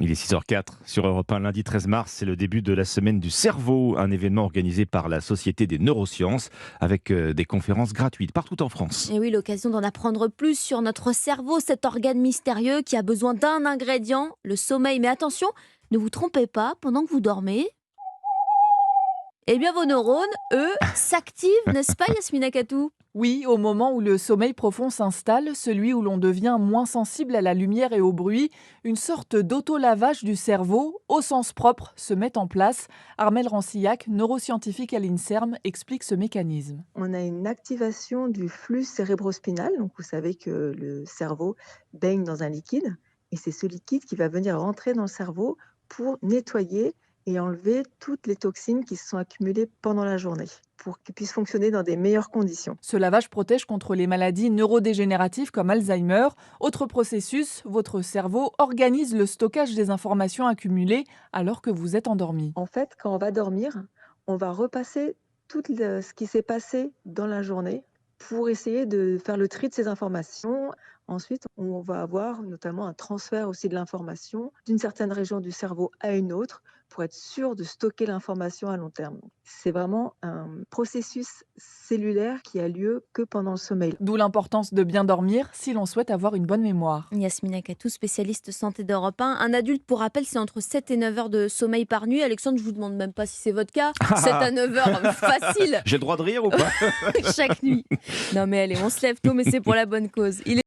Il est 6h04 sur Europe 1, lundi 13 mars, c'est le début de la semaine du cerveau, un événement organisé par la Société des neurosciences avec des conférences gratuites partout en France. Et oui, l'occasion d'en apprendre plus sur notre cerveau, cet organe mystérieux qui a besoin d'un ingrédient, le sommeil. Mais attention, ne vous trompez pas, pendant que vous dormez, eh bien vos neurones, eux, s'activent, n'est-ce pas Yasmina Katou? Oui, au moment où le sommeil profond s'installe, celui où l'on devient moins sensible à la lumière et au bruit, une sorte d'auto-lavage du cerveau, au sens propre, se met en place. Armelle Rancillac, neuroscientifique à l'INSERM, explique ce mécanisme. On a une activation du flux cérébrospinal. Donc, vous savez que le cerveau baigne dans un liquide et c'est ce liquide qui va venir rentrer dans le cerveau pour nettoyer et enlever toutes les toxines qui se sont accumulées pendant la journée pour qu'il puisse fonctionner dans des meilleures conditions. Ce lavage protège contre les maladies neurodégénératives comme Alzheimer. Autre processus, votre cerveau organise le stockage des informations accumulées alors que vous êtes endormi. En fait, quand on va dormir, on va repasser ce qui s'est passé dans la journée pour essayer de faire le tri de ces informations. Ensuite, on va avoir notamment un transfert aussi de l'information d'une certaine région du cerveau à une autre pour être sûr de stocker l'information à long terme. C'est vraiment un processus cellulaire qui a lieu que pendant le sommeil. D'où l'importance de bien dormir si l'on souhaite avoir une bonne mémoire. Yasmina Katou, spécialiste santé d'Europe 1. Un adulte, pour rappel, c'est entre 7 et 9 heures de sommeil par nuit. Alexandre, je vous demande même pas si c'est votre cas. 7 à 9 heures, facile, J'ai le droit de rire ou pas? chaque nuit. Non mais allez, on se lève tôt, mais c'est pour la bonne cause.